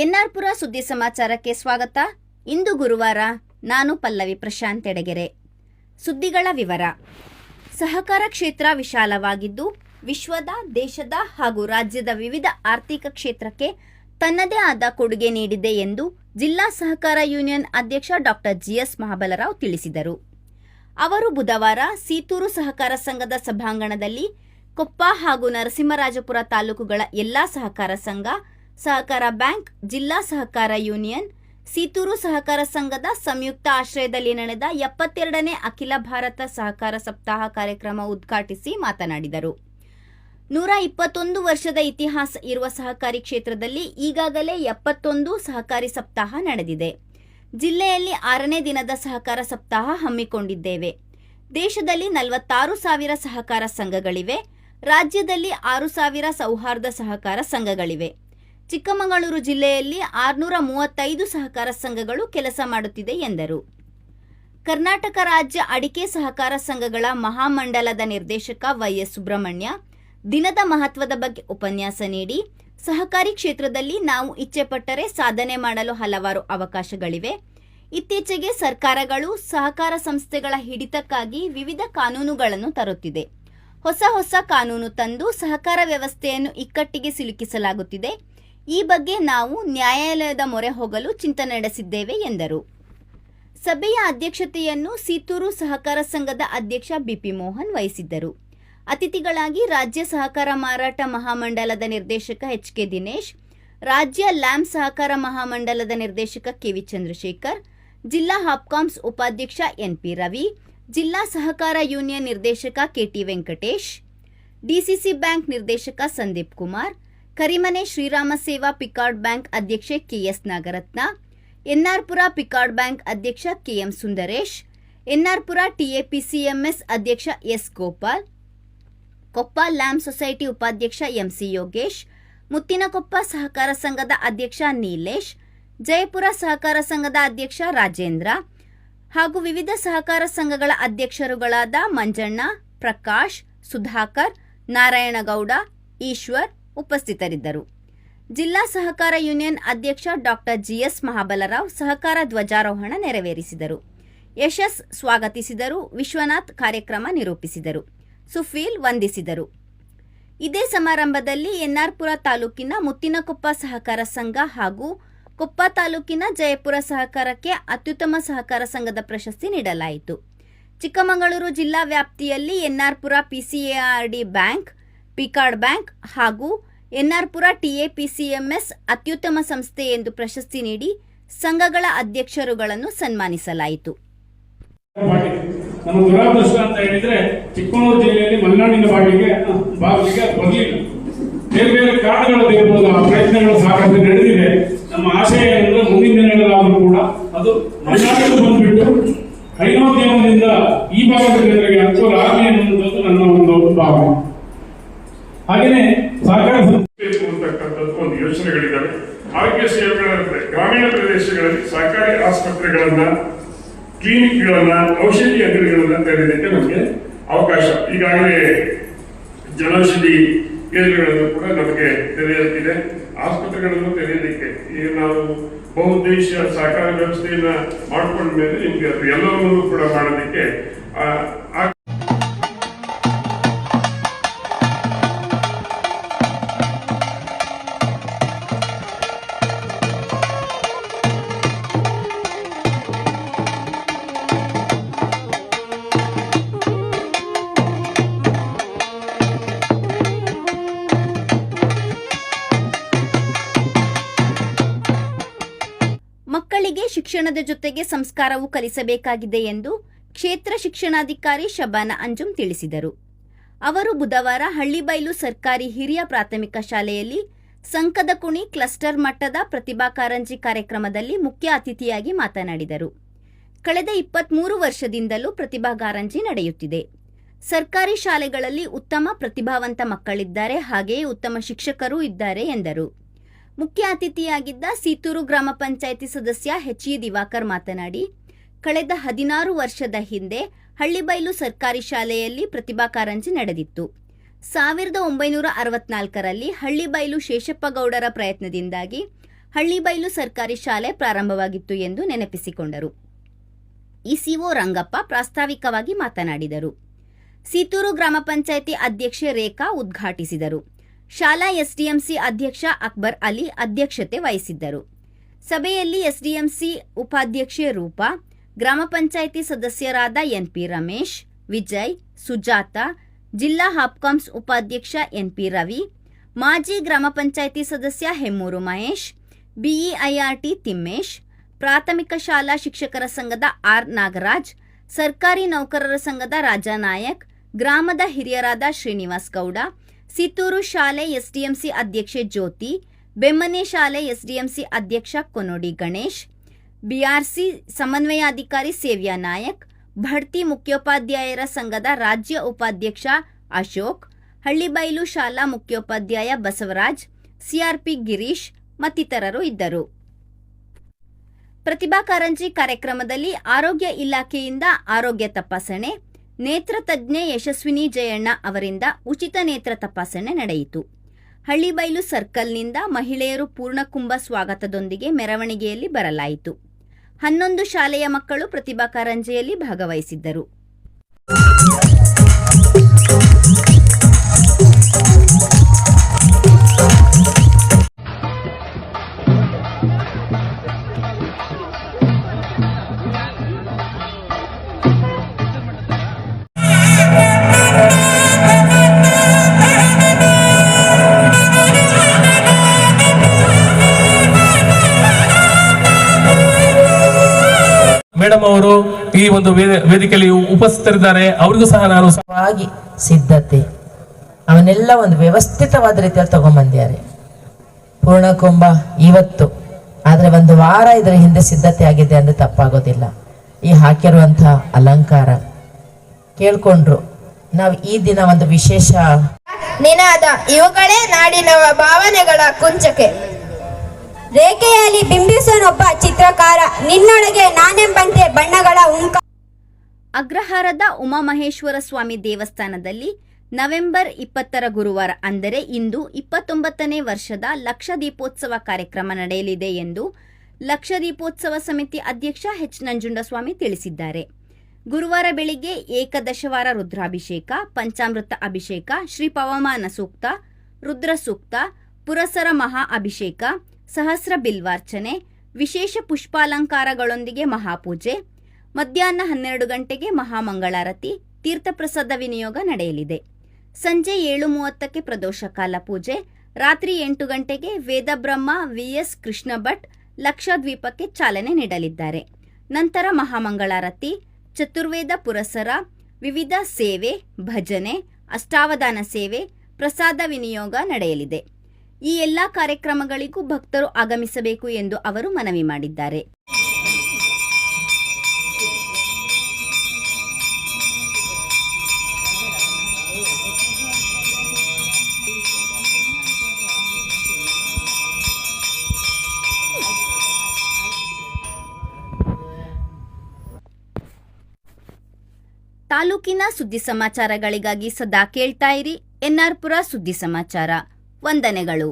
ಎನ್ಆರ್ಪುರ ಸುದ್ದಿ ಸಮಾಚಾರಕ್ಕೆ ಸ್ವಾಗತ. ಇಂದು ಗುರುವಾರ. ನಾನು ಪಲ್ಲವಿ ಪ್ರಶಾಂತ್ ಎಡಗೆರೆ. ಸುದ್ದಿಗಳ ವಿವರ. ಸಹಕಾರ ಕ್ಷೇತ್ರ ವಿಶಾಲವಾಗಿದ್ದು ವಿಶ್ವದ, ದೇಶದ ಹಾಗೂ ರಾಜ್ಯದ ವಿವಿಧ ಆರ್ಥಿಕ ಕ್ಷೇತ್ರಕ್ಕೆ ತನ್ನದೇ ಆದ ಕೊಡುಗೆ ನೀಡಿದೆ ಎಂದು ಜಿಲ್ಲಾ ಸಹಕಾರ ಯೂನಿಯನ್ ಅಧ್ಯಕ್ಷ ಡಾಕ್ಟರ್ ಜಿಎಸ್ ಮಹಾಬಲರಾವ್ ತಿಳಿಸಿದರು. ಅವರು ಬುಧವಾರ ಸೀತೂರು ಸಹಕಾರ ಸಂಘದ ಸಭಾಂಗಣದಲ್ಲಿ ಕೊಪ್ಪ ಹಾಗೂ ನರಸಿಂಹರಾಜಪುರ ತಾಲೂಕುಗಳ ಎಲ್ಲಾ ಸಹಕಾರ ಸಂಘ, ಸಹಕಾರ ಬ್ಯಾಂಕ್, ಜಿಲ್ಲಾ ಸಹಕಾರ ಯೂನಿಯನ್, ಸೀತೂರು ಸಹಕಾರ ಸಂಘದ ಸಂಯುಕ್ತ ಆಶ್ರಯದಲ್ಲಿ ನಡೆದ 72ನೇ ಅಖಿಲ ಭಾರತ ಸಹಕಾರ ಸಪ್ತಾಹ ಕಾರ್ಯಕ್ರಮ ಉದ್ಘಾಟಿಸಿ ಮಾತನಾಡಿದರು. 121 ವರ್ಷದ ಇತಿಹಾಸ ಇರುವ ಸಹಕಾರಿ ಕ್ಷೇತ್ರದಲ್ಲಿ ಈಗಾಗಲೇ 71 ಸಹಕಾರಿ ಸಪ್ತಾಹ ನಡೆದಿದೆ. ಜಿಲ್ಲೆಯಲ್ಲಿ 6ನೇ ದಿನದ ಸಹಕಾರ ಸಪ್ತಾಹ ಹಮ್ಮಿಕೊಂಡಿದ್ದೇವೆ. ದೇಶದಲ್ಲಿ 46,000 ಸಹಕಾರ ಸಂಘಗಳಿವೆ. ರಾಜ್ಯದಲ್ಲಿ 6,000 ಸೌಹಾರ್ದ ಸಹಕಾರ ಸಂಘಗಳಿವೆ. ಚಿಕ್ಕಮಗಳೂರು ಜಿಲ್ಲೆಯಲ್ಲಿ 635 ಸಹಕಾರ ಸಂಘಗಳು ಕೆಲಸ ಮಾಡುತ್ತಿದೆ ಎಂದರು. ಕರ್ನಾಟಕ ರಾಜ್ಯ ಅಡಿಕೆ ಸಹಕಾರ ಸಂಘಗಳ ಮಹಾಮಂಡಲದ ನಿರ್ದೇಶಕ ವೈಎಸ್ ಸುಬ್ರಹ್ಮಣ್ಯ ದಿನದ ಮಹತ್ವದ ಬಗ್ಗೆ ಉಪನ್ಯಾಸ ನೀಡಿ, ಸಹಕಾರಿ ಕ್ಷೇತ್ರದಲ್ಲಿ ನಾವು ಇಚ್ಛೆಪಟ್ಟರೆ ಸಾಧನೆ ಮಾಡಲು ಹಲವಾರು ಅವಕಾಶಗಳಿವೆ. ಇತ್ತೀಚೆಗೆ ಸರ್ಕಾರಗಳು ಸಹಕಾರ ಸಂಸ್ಥೆಗಳ ಹಿಡಿತಕ್ಕಾಗಿ ವಿವಿಧ ಕಾನೂನುಗಳನ್ನು ತರುತ್ತಿದೆ. ಹೊಸ ಕಾನೂನು ತಂದು ಸಹಕಾರ ವ್ಯವಸ್ಥೆಯನ್ನು ಇಕ್ಕಟ್ಟಿಗೆ ಸಿಲುಕಿಸಲಾಗುತ್ತಿದೆ. ಈ ಬಗ್ಗೆ ನಾವು ನ್ಯಾಯಾಲಯದ ಮೊರೆ ಹೋಗಲು ಚಿಂತನೆ ನಡೆಸಿದ್ದೇವೆ ಎಂದರು. ಸಭೆಯ ಅಧ್ಯಕ್ಷತೆಯನ್ನು ಸೀತೂರು ಸಹಕಾರ ಸಂಘದ ಅಧ್ಯಕ್ಷ ಬಿಪಿ ಮೋಹನ್ ವಹಿಸಿದ್ದರು. ಅತಿಥಿಗಳಾಗಿ ರಾಜ್ಯ ಸಹಕಾರ ಮಾರಾಟ ಮಹಾಮಂಡಲದ ನಿರ್ದೇಶಕ ಎಚ್ಕೆ ದಿನೇಶ್, ರಾಜ್ಯ ಲ್ಯಾಂಪ್ ಸಹಕಾರ ಮಹಾಮಂಡಲದ ನಿರ್ದೇಶಕ ಕೆವಿ ಚಂದ್ರಶೇಖರ್, ಜಿಲ್ಲಾ ಹಾಪ್ಕಾಮ್ಸ್ ಉಪಾಧ್ಯಕ್ಷ ಎನ್ಪಿ ರವಿ, ಜಿಲ್ಲಾ ಸಹಕಾರ ಯೂನಿಯನ್ ನಿರ್ದೇಶಕ ಕೆಟಿ ವೆಂಕಟೇಶ್, ಡಿಸಿಸಿ ಬ್ಯಾಂಕ್ ನಿರ್ದೇಶಕ ಸಂದೀಪ್ ಕುಮಾರ್, ಕರಿಮನೆ ಶ್ರೀರಾಮ ಸೇವಾ ಪಿಕಾರ್ಡ್ ಬ್ಯಾಂಕ್ ಅಧ್ಯಕ್ಷೆ KS Nagaratna, NR Pura PCARD bank ಅಧ್ಯಕ್ಷ ಕೆಎಂ ಸುಂದರೇಶ್, ಎನ್ಆರ್ಪುರ ಟಿಎಪಿಸಿಎಂಎಸ್ ಅಧ್ಯಕ್ಷ S Gopal, Koppa lamp society ಉಪಾಧ್ಯಕ್ಷ ಎಂಸಿ ಯೋಗೇಶ್, ಮುತ್ತಿನಕೊಪ್ಪ ಸಹಕಾರ ಸಂಘದ ಅಧ್ಯಕ್ಷ ನೀಲೇಶ್, ಜಯಪುರ ಸಹಕಾರ ಸಂಘದ ಅಧ್ಯಕ್ಷ ರಾಜೇಂದ್ರ ಹಾಗೂ ವಿವಿಧ ಸಹಕಾರ ಸಂಘಗಳ ಅಧ್ಯಕ್ಷರುಗಳಾದ ಮಂಜಣ್ಣ, ಪ್ರಕಾಶ್, ಸುಧಾಕರ್, ನಾರಾಯಣಗೌಡ, ಈಶ್ವರ್ ಉಪಸ್ಥಿತರಿದ್ದರು. ಜಿಲ್ಲಾ ಸಹಕಾರ ಯೂನಿಯನ್ ಅಧ್ಯಕ್ಷ ಡಾಕ್ಟರ್ ಜಿಎಸ್ ಮಹಾಬಲರಾವ್ ಸಹಕಾರ ಧ್ವಜಾರೋಹಣ ನೆರವೇರಿಸಿದರು. ಯಶಸ್ ಸ್ವಾಗತಿಸಿದರು. ವಿಶ್ವನಾಥ್ ಕಾರ್ಯಕ್ರಮ ನಿರೂಪಿಸಿದರು. ಸುಫೀಲ್ ವಂದಿಸಿದರು. ಇದೇ ಸಮಾರಂಭದಲ್ಲಿ ಎನ್ಆರ್ಪುರ ತಾಲೂಕಿನ ಮುತ್ತಿನಕೊಪ್ಪ ಸಹಕಾರ ಸಂಘ ಹಾಗೂ ಕೊಪ್ಪ ತಾಲೂಕಿನ ಜಯಪುರ ಸಹಕಾರಕ್ಕೆ ಅತ್ಯುತ್ತಮ ಸಹಕಾರ ಸಂಘದ ಪ್ರಶಸ್ತಿ ನೀಡಲಾಯಿತು. ಚಿಕ್ಕಮಗಳೂರು ಜಿಲ್ಲಾ ವ್ಯಾಪ್ತಿಯಲ್ಲಿ NR Pura PCARD bank, PCARD bank ಹಾಗೂ ಎನ್ಆರ್ಪುರ ಟಿಎಪಿಸಿಎಂಎಸ್ ಅತ್ಯುತ್ತಮ ಸಂಸ್ಥೆ ಎಂದು ಪ್ರಶಸ್ತಿ ನೀಡಿ ಸಂಘಗಳ ಅಧ್ಯಕ್ಷರುಗಳನ್ನು ಸನ್ಮಾನಿಸಲಾಯಿತು. ನಮ್ಮ ದುರಾದೃಷ್ಟ ಅಂತ ಹೇಳಿದ್ರೆ ಚಿಕ್ಕಮಗಳೂರು ಜಿಲ್ಲೆಯಲ್ಲಿ ಮಲೆನಾಡಿನ ಭಾಗಕ್ಕೆ ಬರಲಿಲ್ಲ. ಬೇರೆ ಕಾರಣಗಳು ಇರ್ಬೋದು. ಆ ಪ್ರಯತ್ನಗಳು ಸಾಕಷ್ಟು ನಡೆದಿದೆ. ನಮ್ಮ ಆಶಯ ಏನಂದ್ರೆ ಮುಂದಿನ ದಿನಗಳಾದರೂ ಕೂಡ ಅದು ಮಲೆನಾಡಿಗೆ ಬಂದ್ಬಿಟ್ಟು ಹೈನೋದ್ಯಮದಿಂದ ಈ ಭಾಗದ ಜನರಿಗೆ ಅನುಕೂಲ ಆಗಲಿ ಅನ್ನುವಂಥದ್ದು ನನ್ನ ಒಂದು ಭಾವನೆ. ಹಾಗೆಯೇ ಸಹಕಾರ ಅಂತಕ್ಕಂಥದ್ದು ಒಂದು ಯೋಚನೆಗಳಿದ್ದಾವೆ. ಆರೋಗ್ಯ ಸೇವೆಗಳಿರುತ್ತೆ. ಗ್ರಾಮೀಣ ಪ್ರದೇಶಗಳಲ್ಲಿ ಸಹಕಾರಿ ಆಸ್ಪತ್ರೆಗಳನ್ನ, ಕ್ಲಿನಿಕ್ಗಳನ್ನ, ಔಷಧಿ ಅಂಗಡಿಗಳನ್ನ ತೆರೆಯಲಿಕ್ಕೆ ನಮಗೆ ಅವಕಾಶ. ಈಗಾಗಲೇ ಜನೌಷಧಿ ಕೇಂದ್ರಗಳನ್ನು ಕೂಡ ನಮಗೆ ತೆರೆಯಲಿದೆ. ಆಸ್ಪತ್ರೆಗಳನ್ನು ತೆರೆಯಲಿಕ್ಕೆ ಈಗ ನಾವು ಬಹುದೇಶ ಸಹಕಾರ ವ್ಯವಸ್ಥೆಯನ್ನ ಮಾಡಿಕೊಂಡ ಮೇಲೆ ನಿಮ್ಗೆ ಅದು ಎಲ್ಲವನ್ನೂ ಕೂಡ ಮಾಡೋದಕ್ಕೆ ಮಕ್ಕಳಿಗೆ ಶಿಕ್ಷಣದ ಜೊತೆಗೆ ಸಂಸ್ಕಾರವೂ ಕಲಿಸಬೇಕಾಗಿದೆ ಎಂದು ಕ್ಷೇತ್ರ ಶಿಕ್ಷಣಾಧಿಕಾರಿ ಶಬಾನಾ ಅಂಜುಮ್ ತಿಳಿಸಿದರು. ಅವರು ಬುಧವಾರ ಹಳ್ಳಿಬೈಲು ಸರ್ಕಾರಿ ಹಿರಿಯ ಪ್ರಾಥಮಿಕ ಶಾಲೆಯಲ್ಲಿ ಸಂಕದಕುಣಿ ಕ್ಲಸ್ಟರ್ ಮಟ್ಟದ ಪ್ರತಿಭಾ ಕಾರಂಜಿ ಕಾರ್ಯಕ್ರಮದಲ್ಲಿ ಮುಖ್ಯ ಅತಿಥಿಯಾಗಿ ಮಾತನಾಡಿದರು. ಕಳೆದ 23 ವರ್ಷದಿಂದಲೂ ಪ್ರತಿಭಾ ಕಾರಂಜಿ ನಡೆಯುತ್ತಿದೆ. ಸರ್ಕಾರಿ ಶಾಲೆಗಳಲ್ಲಿ ಉತ್ತಮ ಪ್ರತಿಭಾವಂತ ಮಕ್ಕಳಿದ್ದಾರೆ, ಹಾಗೆಯೇ ಉತ್ತಮ ಶಿಕ್ಷಕರೂ ಇದ್ದಾರೆ ಎಂದರು. ಮುಖ್ಯ ಅತಿಥಿಯಾಗಿದ್ದ ಸೀತೂರು ಗ್ರಾಮ ಪಂಚಾಯಿತಿ ಸದಸ್ಯ ಎಚ್ ಇ ದಿವಾಕರ್ ಮಾತನಾಡಿ, ಕಳೆದ 16 ವರ್ಷದ ಹಿಂದೆ ಹಳ್ಳಿಬೈಲು ಸರ್ಕಾರಿ ಶಾಲೆಯಲ್ಲಿ ಪ್ರತಿಭಾ ಕಾರಂಜಿ ನಡೆದಿತ್ತು. 1964ರಲ್ಲಿ ಹಳ್ಳಿಬೈಲು ಶೇಷಪ್ಪಗೌಡರ ಪ್ರಯತ್ನದಿಂದಾಗಿ ಹಳ್ಳಿಬೈಲು ಸರ್ಕಾರಿ ಶಾಲೆ ಪ್ರಾರಂಭವಾಗಿತ್ತು ಎಂದು ನೆನಪಿಸಿಕೊಂಡರು. ಇಸಿಒ ರಂಗಪ್ಪ ಪ್ರಾಸ್ತಾವಿಕವಾಗಿ ಮಾತನಾಡಿದರು. ಸೀತೂರು ಗ್ರಾಮ ಪಂಚಾಯಿತಿ ಅಧ್ಯಕ್ಷೆ ರೇಖಾ ಉದ್ಘಾಟಿಸಿದರು. ಶಾಲಾ ಎಸ್ಡಿಎಂಸಿ ಅಧ್ಯಕ್ಷ ಅಕ್ಬರ್ ಅಲಿ ಅಧ್ಯಕ್ಷತೆ ವಹಿಸಿದ್ದರು. ಸಭೆಯಲ್ಲಿ ಎಸ್ಡಿಎಂಸಿ ಉಪಾಧ್ಯಕ್ಷೆ ರೂಪಾ, ಗ್ರಾಮ ಪಂಚಾಯಿತಿ ಸದಸ್ಯರಾದ ಎನ್ಪಿ ರಮೇಶ್, ವಿಜಯ್, ಸುಜಾತ, ಜಿಲ್ಲಾ ಹಾಪ್ಕಾಮ್ಸ್ ಉಪಾಧ್ಯಕ್ಷ ಎನ್ಪಿ ರವಿ, ಮಾಜಿ ಗ್ರಾಮ ಪಂಚಾಯಿತಿ ಸದಸ್ಯ ಹೆಮ್ಮೂರು ಮಹೇಶ್, ಬಿಇಐಆರ್ಟಿ ತಿಮ್ಮೇಶ್, ಪ್ರಾಥಮಿಕ ಶಾಲಾ ಶಿಕ್ಷಕರ ಸಂಘದ ಆರ್ ನಾಗರಾಜ್, ಸರ್ಕಾರಿ ನೌಕರರ ಸಂಘದ ರಾಜಾನಾಯಕ್, ಗ್ರಾಮದ ಹಿರಿಯರಾದ ಶ್ರೀನಿವಾಸ್ ಗೌಡ, ಸಿತ್ತೂರು ಶಾಲೆ ಎಸ್ಡಿಎಂಸಿ ಅಧ್ಯಕ್ಷೆ ಜ್ಯೋತಿ, ಬೆಮ್ಮನೆ ಶಾಲೆ ಎಸ್ಡಿಎಂಸಿ ಅಧ್ಯಕ್ಷ ಕೊನೋಡಿ ಗಣೇಶ್, ಬಿಆರ್ಸಿ ಸಮನ್ವಯಾಧಿಕಾರಿ ಸೇವ್ಯಾ ನಾಯಕ್, ಭಡ್ತಿ ಮುಖ್ಯೋಪಾಧ್ಯಾಯರ ಸಂಘದ ರಾಜ್ಯ ಉಪಾಧ್ಯಕ್ಷ ಅಶೋಕ್, ಹಳ್ಳಿಬೈಲು ಶಾಲಾ ಮುಖ್ಯೋಪಾಧ್ಯಾಯ ಬಸವರಾಜ್, ಸಿಆರ್ಪಿ ಗಿರೀಶ್ ಮತ್ತಿತರರು ಇದ್ದರು. ಪ್ರತಿಭಾ ಕಾರಂಜಿ ಕಾರ್ಯಕ್ರಮದಲ್ಲಿ ಆರೋಗ್ಯ ಇಲಾಖೆಯಿಂದ ಆರೋಗ್ಯ ತಪಾಸಣೆ, ನೇತ್ರ ತಜ್ಞೆ ಯಶಸ್ವಿನಿ ಜಯಣ್ಣ ಅವರಿಂದ ಉಚಿತ ನೇತ್ರ ತಪಾಸಣೆ ನಡೆಯಿತು. ಹಳ್ಳಿಬೈಲು ಸರ್ಕಲ್ನಿಂದ ಮಹಿಳೆಯರು ಪೂರ್ಣಕುಂಭ ಸ್ವಾಗತದೊಂದಿಗೆ ಮೆರವಣಿಗೆಯಲ್ಲಿ ಬರಲಾಯಿತು. 11 ಶಾಲೆಯ ಮಕ್ಕಳು ಪ್ರತಿಭಾ ಕಾರಂಜಿಯಲ್ಲಿ ಭಾಗವಹಿಸಿದ್ದರು. ಮೇಡಮ್ ಅವರು ಈ ಒಂದು ವೇದಿಕೆಯಲ್ಲಿ ಉಪಸ್ಥಿತರಿದ್ದಾರೆ. ಅವರಿಗೂ ಸಹ ನಾನು ಸಿದ್ಧತೆ ಅವನ್ನೆಲ್ಲ ಒಂದು ವ್ಯವಸ್ಥಿತವಾದ ರೀತಿಯಲ್ಲಿ ತಗೊಂಡ್ಬಂದಿದ್ದಾರೆ. ಪೂರ್ಣಕುಂಭ ಇವತ್ತು, ಆದ್ರೆ ಒಂದು ವಾರ ಇದರ ಹಿಂದೆ ಸಿದ್ಧತೆ ಆಗಿದೆ ಅಂದ್ರೆ ತಪ್ಪಾಗೋದಿಲ್ಲ. ಈ ಹಾಕಿರುವಂತಹ ಅಲಂಕಾರ ಕೇಳ್ಕೊಂಡ್ರು. ನಾವು ಈ ದಿನ ಒಂದು ವಿಶೇಷ ನಿನಾದ ಇವುಗಳೇ ನಾಡಿನ ಭಾವನೆಗಳ ಕುಂಚಕ್ಕೆ. ರೇಖೆಯಲ್ಲಿ ಬಿಂಬಿಸನೊಬ್ಬ ಚಿತ್ರಕಾರ, ನಿನ್ನೊಳಗೆ ನಾನೆಂಬಂತೆ ಬಣ್ಣಗಳ ಅಗ್ರಹಾರದ ಉಮಾಮಹೇಶ್ವರ ಸ್ವಾಮಿ ದೇವಸ್ಥಾನದಲ್ಲಿ ನವೆಂಬರ್ 20 ಗುರುವಾರ ಅಂದರೆ ಇಂದು 29ನೇ ವರ್ಷದ ಲಕ್ಷ ದೀಪೋತ್ಸವ ಕಾರ್ಯಕ್ರಮ ನಡೆಯಲಿದೆ ಎಂದು ಲಕ್ಷ ದೀಪೋತ್ಸವ ಸಮಿತಿ ಅಧ್ಯಕ್ಷ ಎಚ್ ನಂಜುಂಡಸ್ವಾಮಿ ತಿಳಿಸಿದ್ದಾರೆ. ಗುರುವಾರ ಬೆಳಿಗ್ಗೆ ಏಕದಶವಾರ ರುದ್ರಾಭಿಷೇಕ, ಪಂಚಾಮೃತ ಅಭಿಷೇಕ, ಶ್ರೀ ಪವಮಾನ ಸೂಕ್ತ, ರುದ್ರ ಸೂಕ್ತ, ಪುರಸರ ಮಹಾ ಅಭಿಷೇಕ, ಸಹಸ್ರ ಬಿಲ್ವಾರ್ಚನೆ, ವಿಶೇಷ ಪುಷ್ಪಾಲಂಕಾರಗಳೊಂದಿಗೆ ಮಹಾಪೂಜೆ, ಮಧ್ಯಾಹ್ನ 12 ಗಂಟೆಗೆ ಮಹಾಮಂಗಳಾರತಿ, ತೀರ್ಥಪ್ರಸಾದ ವಿನಿಯೋಗ ನಡೆಯಲಿದೆ. ಸಂಜೆ 7:30ಕ್ಕೆ ಪ್ರದೋಷಕಾಲ ಪೂಜೆ, ರಾತ್ರಿ 8 ಗಂಟೆಗೆ ವೇದಬ್ರಹ್ಮ ವಿಎಸ್ ಕೃಷ್ಣ ಭಟ್ ಲಕ್ಷದ್ವೀಪಕ್ಕೆ ಚಾಲನೆ ನೀಡಲಿದ್ದಾರೆ. ನಂತರ ಮಹಾಮಂಗಳಾರತಿ, ಚತುರ್ವೇದ ಪುರಸರ, ವಿವಿಧ ಸೇವೆ, ಭಜನೆ, ಅಷ್ಟಾವಧಾನ ಸೇವೆ, ಪ್ರಸಾದ ವಿನಿಯೋಗ ನಡೆಯಲಿದೆ. ಈ ಎಲ್ಲ ಕಾರ್ಯಕ್ರಮಗಳಿಗೂ ಭಕ್ತರು ಆಗಮಿಸಬೇಕು ಎಂದು ಅವರು ಮನವಿ ಮಾಡಿದ್ದಾರೆ. ತಾಲೂಕಿನ ಸುದ್ದಿ ಸಮಾಚಾರಗಳಿಗಾಗಿ ಸದಾ ಕೇಳ್ತಾ ಇರಿ ಎನ್ಆರ್ ಪುರ ಸುದ್ದಿ ಸಮಾಚಾರ. ವಂದನೆಗಳು.